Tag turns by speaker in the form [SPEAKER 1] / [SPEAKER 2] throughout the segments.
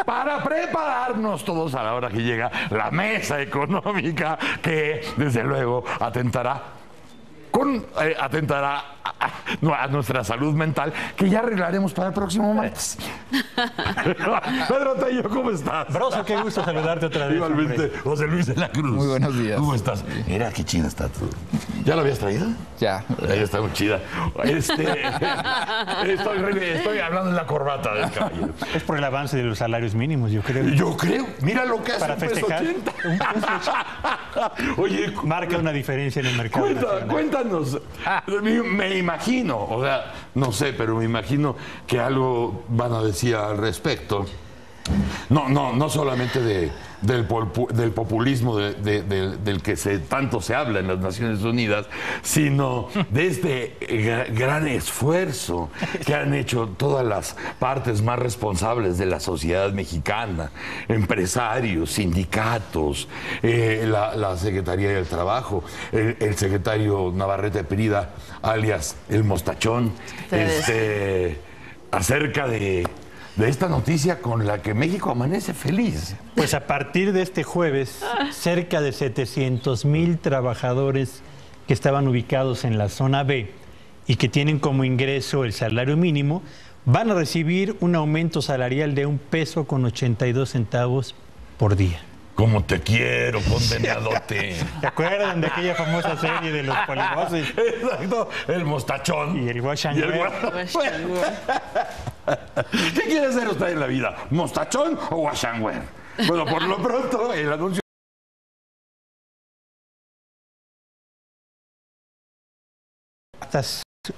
[SPEAKER 1] para prepararnos todos a la hora que llega la mesa económica que, desde luego, atentará a nuestra salud mental, que ya arreglaremos para el próximo martes. Pedro Tello, ¿cómo estás?
[SPEAKER 2] Broso, qué gusto saludarte otra vez.
[SPEAKER 1] Igualmente, José Luis de la Cruz.
[SPEAKER 3] Muy buenos días.
[SPEAKER 1] ¿Cómo estás? Mira, qué chida está tú. ¿Ya lo habías traído?
[SPEAKER 3] Ya.
[SPEAKER 1] Ahí está muy chida. Estoy hablando en la corbata del caballero.
[SPEAKER 2] Es por el avance de los salarios mínimos, yo creo.
[SPEAKER 1] Yo creo. Mira lo que hace
[SPEAKER 2] Para
[SPEAKER 1] un peso
[SPEAKER 2] festejar.
[SPEAKER 1] 80. Oye,
[SPEAKER 2] Marca una diferencia en el mercado nacional.
[SPEAKER 1] cuéntanos. Me imagino, o sea, no sé, pero me imagino que algo van a decir al respecto. No solamente del populismo del que tanto se habla en las Naciones Unidas, sino de este gran esfuerzo que han hecho todas las partes más responsables de la sociedad mexicana, empresarios, sindicatos, la Secretaría del Trabajo, el secretario Navarrete Prida, alias el Mostachón, acerca de esta noticia con la que México amanece feliz.
[SPEAKER 2] Pues a partir de este jueves, cerca de 700,000 trabajadores que estaban ubicados en la zona B y que tienen como ingreso el salario mínimo, van a recibir un aumento salarial de $1.82 por día.
[SPEAKER 1] Como te quiero, condenadote.
[SPEAKER 2] ¿Se acuerdan de aquella famosa serie de los polivoces?
[SPEAKER 1] Exacto, el Mostachón.
[SPEAKER 2] Y el Wash and Wear.
[SPEAKER 1] ¿Qué quiere ser usted en la vida? ¿Mostachón o Wash and Wear? Bueno, por lo pronto, el anuncio.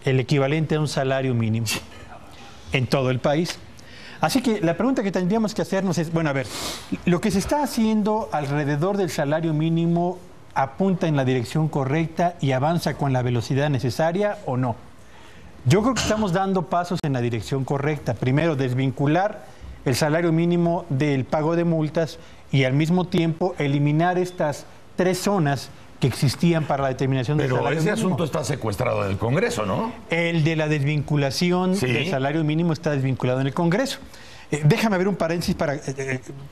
[SPEAKER 2] El equivalente a un salario mínimo en todo el país. Así que la pregunta que tendríamos que hacernos es, bueno, a ver, lo que se está haciendo alrededor del salario mínimo apunta en la dirección correcta y avanza con la velocidad necesaria o no. Yo creo que estamos dando pasos en la dirección correcta. Primero, desvincular el salario mínimo del pago de multas y al mismo tiempo eliminar estas 3 zonas que existían para la determinación del salario mínimo.
[SPEAKER 1] Pero ese asunto está secuestrado en el Congreso, ¿no?
[SPEAKER 2] El de la desvinculación del salario mínimo está desvinculado en el Congreso. Déjame abrir un paréntesis para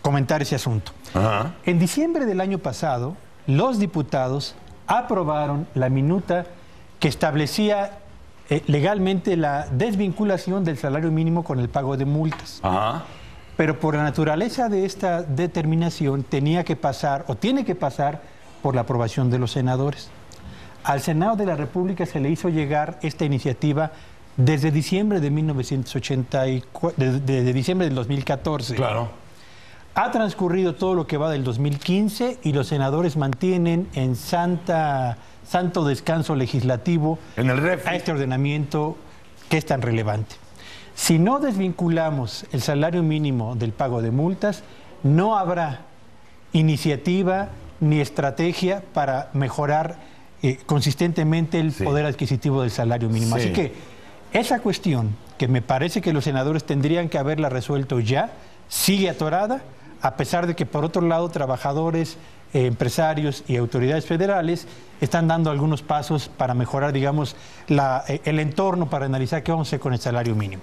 [SPEAKER 2] comentar ese asunto.
[SPEAKER 1] Ajá.
[SPEAKER 2] En diciembre del año pasado, los diputados aprobaron la minuta que establecía legalmente la desvinculación del salario mínimo con el pago de multas.
[SPEAKER 1] Ajá.
[SPEAKER 2] Pero por la naturaleza de esta determinación tenía que pasar, o tiene que pasar, por la aprobación de los senadores. Al Senado de la República se le hizo llegar esta iniciativa desde diciembre de 1984, desde diciembre del 2014.
[SPEAKER 1] Claro.
[SPEAKER 2] Ha transcurrido todo lo que va del 2015 y los senadores mantienen en santo descanso legislativo
[SPEAKER 1] En el refri.
[SPEAKER 2] a este ordenamiento que es tan relevante. Si no desvinculamos el salario mínimo del pago de multas, no habrá iniciativa ni estrategia para mejorar consistentemente el poder adquisitivo del salario mínimo. Así que esa cuestión, que me parece que los senadores tendrían que haberla resuelto ya, sigue atorada, a pesar de que por otro lado trabajadores, empresarios y autoridades federales están dando algunos pasos para mejorar, digamos, el entorno para analizar qué vamos a hacer con el salario mínimo.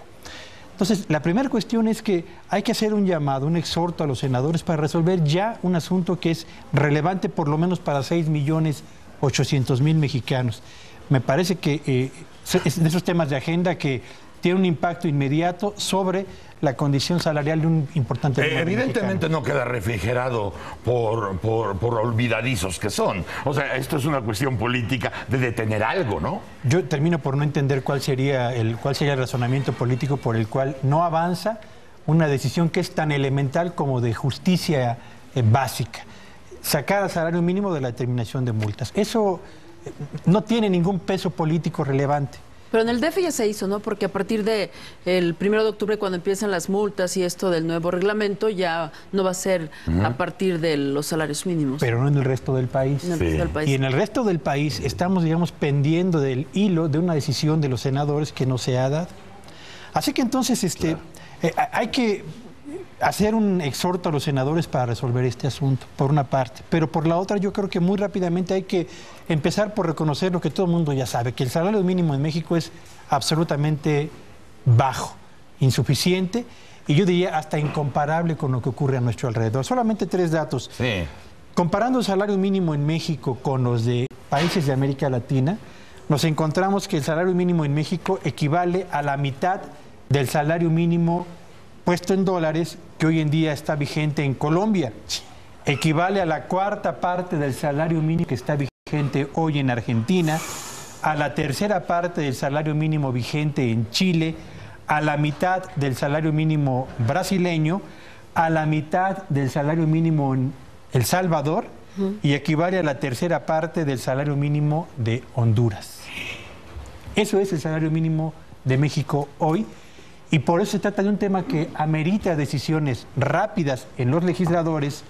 [SPEAKER 2] Entonces, la primera cuestión es que hay que hacer un llamado, un exhorto a los senadores para resolver ya un asunto que es relevante por lo menos para 6.800.000 mexicanos. Me parece que es de esos temas de agenda que tiene un impacto inmediato sobre la condición salarial de un importante número
[SPEAKER 1] Evidentemente
[SPEAKER 2] mexicano.
[SPEAKER 1] no queda refrigerado por olvidadizos que son. O sea, esto es una cuestión política de detener algo, ¿no?
[SPEAKER 2] Yo termino por no entender cuál sería el razonamiento político por el cual no avanza una decisión que es tan elemental como de justicia básica. Sacar al salario mínimo de la determinación de multas. Eso no tiene ningún peso político relevante.
[SPEAKER 4] Pero en el DF ya se hizo, ¿no? Porque a partir del 1 de octubre, cuando empiezan las multas y esto del nuevo reglamento, ya no va a ser a partir de los salarios mínimos.
[SPEAKER 2] Pero no en el resto del país.
[SPEAKER 4] En el resto del país.
[SPEAKER 2] Y en el resto del país estamos, digamos, pendiendo del hilo de una decisión de los senadores que no se ha dado. Así que entonces hay que hacer un exhorto a los senadores para resolver este asunto, por una parte. Pero por la otra, yo creo que muy rápidamente hay que empezar por reconocer lo que todo el mundo ya sabe, que el salario mínimo en México es absolutamente bajo, insuficiente, y yo diría hasta incomparable con lo que ocurre a nuestro alrededor. Solamente 3 datos.
[SPEAKER 1] Sí.
[SPEAKER 2] Comparando el salario mínimo en México con los de países de América Latina, nos encontramos que el salario mínimo en México equivale a la mitad del salario mínimo puesto en dólares que hoy en día está vigente en Colombia. Equivale a la 1/4 parte del salario mínimo que está vigente hoy en Argentina, a la 1/3 parte del salario mínimo vigente en Chile, a la mitad del salario mínimo brasileño, a la mitad del salario mínimo en El Salvador y equivale a la 1/3 parte del salario mínimo de Honduras. Eso es el salario mínimo de México hoy y por eso se trata de un tema que amerita decisiones rápidas en los legisladores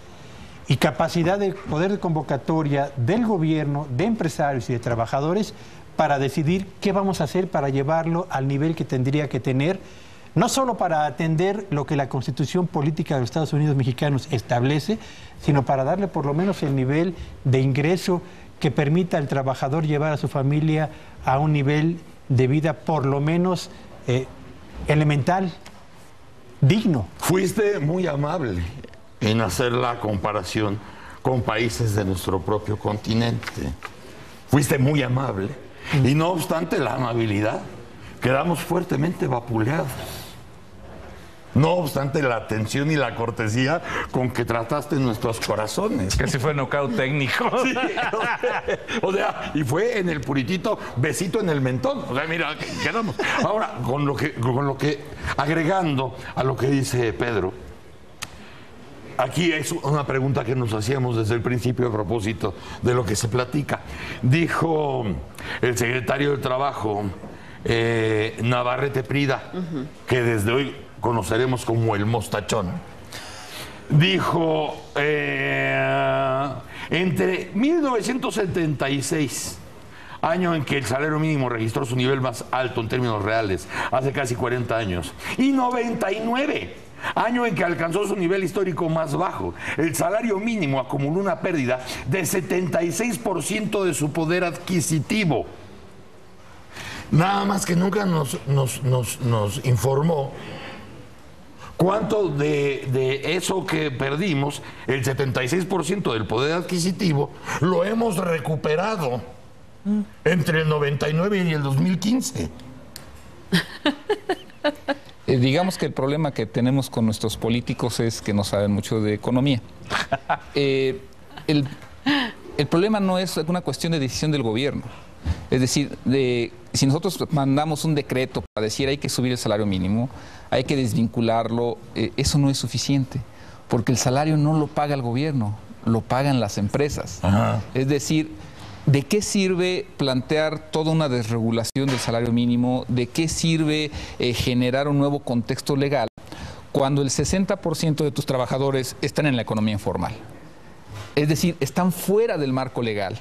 [SPEAKER 2] y capacidad de poder de convocatoria del gobierno, de empresarios y de trabajadores para decidir qué vamos a hacer para llevarlo al nivel que tendría que tener, no solo para atender lo que la Constitución Política de los Estados Unidos Mexicanos establece, sino para darle por lo menos el nivel de ingreso que permita al trabajador llevar a su familia a un nivel de vida por lo menos elemental, digno.
[SPEAKER 1] Fuiste muy amable en hacer la comparación con países de nuestro propio continente. Fuiste muy amable. Y no obstante la amabilidad, quedamos fuertemente vapuleados. No obstante la atención y la cortesía con que trataste nuestros corazones.
[SPEAKER 3] Que si fue nocaut técnico.
[SPEAKER 1] Sí, o sea, y fue en el puritito besito en el mentón. O sea, mira, quedamos. Ahora, con lo que agregando a lo que dice Pedro, aquí es una pregunta que nos hacíamos desde el principio a propósito de lo que se platica. Dijo el secretario del Trabajo, Navarrete Prida, que desde hoy conoceremos como el mostachón. Dijo, entre 1976, año en que el salario mínimo registró su nivel más alto en términos reales, hace casi 40 años, y 99, año en que alcanzó su nivel histórico más bajo, el salario mínimo acumuló una pérdida de 76% de su poder adquisitivo. Nada más que nunca nos informó cuánto de eso que perdimos, el 76% del poder adquisitivo, lo hemos recuperado entre el 99 y el 2015.
[SPEAKER 5] Digamos que el problema que tenemos con nuestros políticos es que no saben mucho de economía. El problema no es una cuestión de decisión del gobierno. Es decir, si nosotros mandamos un decreto para decir hay que subir el salario mínimo, hay que desvincularlo, eso no es suficiente, porque el salario no lo paga el gobierno, lo pagan las empresas.
[SPEAKER 1] Ajá.
[SPEAKER 5] Es decir, ¿de qué sirve plantear toda una desregulación del salario mínimo? ¿De qué sirve generar un nuevo contexto legal cuando el 60% de tus trabajadores están en la economía informal? Es decir, están fuera del marco legal.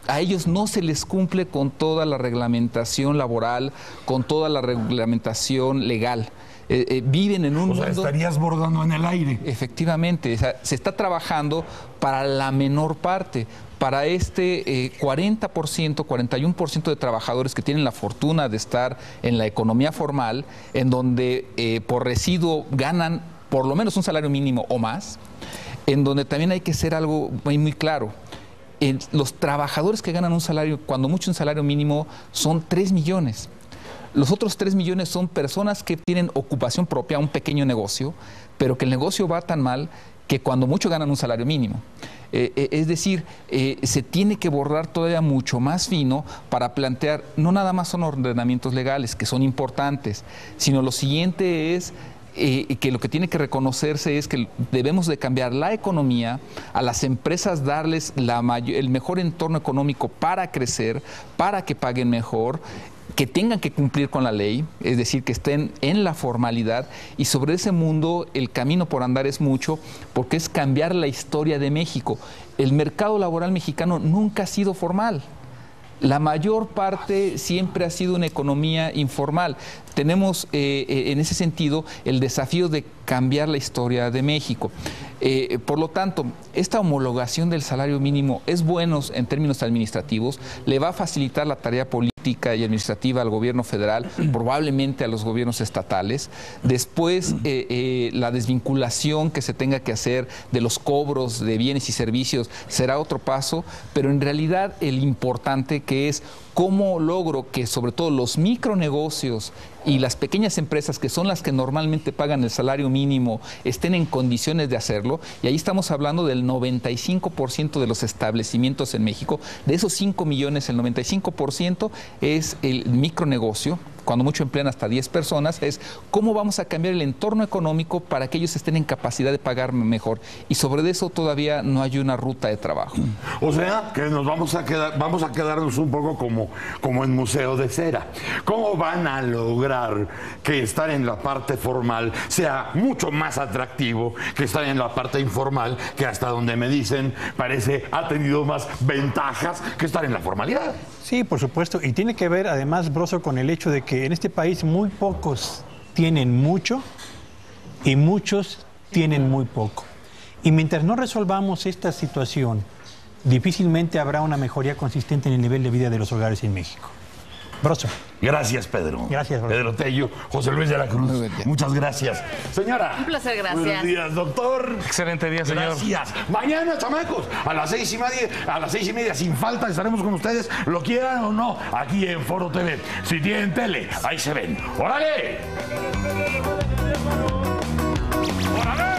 [SPEAKER 5] A ellos no se les cumple con toda la reglamentación laboral, con toda la reglamentación legal. Viven en un mundo...
[SPEAKER 1] estarías bordando en el aire.
[SPEAKER 5] Efectivamente, o sea, se está trabajando para la menor parte, para este 40%, 41% de trabajadores que tienen la fortuna de estar en la economía formal, en donde por residuo ganan por lo menos un salario mínimo o más, en donde también hay que ser algo muy claro. Los trabajadores que ganan un salario, cuando mucho un salario mínimo, son 3 millones. Los otros 3 millones son personas que tienen ocupación propia, un pequeño negocio, pero que el negocio va tan mal que cuando mucho ganan un salario mínimo. Es decir, se tiene que bordar todavía mucho más fino para plantear, no nada más son ordenamientos legales, que son importantes, sino lo siguiente es que lo que tiene que reconocerse es que debemos de cambiar la economía, a las empresas darles el mejor entorno económico para crecer, para que paguen mejor, que tengan que cumplir con la ley, es decir, que estén en la formalidad, y sobre ese mundo el camino por andar es mucho, porque es cambiar la historia de México. El mercado laboral mexicano nunca ha sido formal. La mayor parte siempre ha sido una economía informal. Tenemos en ese sentido el desafío de cambiar la historia de México. Por lo tanto, esta homologación del salario mínimo es bueno en términos administrativos, le va a facilitar la tarea política política y administrativa al gobierno federal, probablemente a los gobiernos estatales. Después, la desvinculación que se tenga que hacer de los cobros de bienes y servicios será otro paso, pero en realidad el importante que es cómo logro que sobre todo los micronegocios y las pequeñas empresas, que son las que normalmente pagan el salario mínimo, estén en condiciones de hacerlo. Y ahí estamos hablando del 95% de los establecimientos en México. De esos 5 millones, el 95% es el micronegocio. Cuando mucho emplean hasta 10 personas, es cómo vamos a cambiar el entorno económico para que ellos estén en capacidad de pagar mejor. Y sobre eso todavía no hay una ruta de trabajo.
[SPEAKER 1] O sea, que nos vamos a quedarnos un poco como en museo de cera. ¿Cómo van a lograr que estar en la parte formal sea mucho más atractivo que estar en la parte informal, que hasta donde me dicen parece ha tenido más ventajas que estar en la formalidad?
[SPEAKER 2] Sí, por supuesto. Y tiene que ver, además, Broso, con el hecho de que en este país muy pocos tienen mucho y muchos tienen muy poco. Y mientras no resolvamos esta situación, difícilmente habrá una mejoría consistente en el nivel de vida de los hogares en México. Broso.
[SPEAKER 1] Gracias, Pedro.
[SPEAKER 2] Gracias, Broso.
[SPEAKER 1] Pedro Tello, José Luis de la Cruz. Muchas gracias. Señora.
[SPEAKER 4] Un placer, gracias.
[SPEAKER 1] Buenos días, doctor.
[SPEAKER 3] Excelente día, señor.
[SPEAKER 1] Gracias. Mañana, chamacos, a las 6:30, sin falta, estaremos con ustedes, lo quieran o no, aquí en Foro TV. Si tienen tele, ahí se ven. ¡Órale! ¡Órale!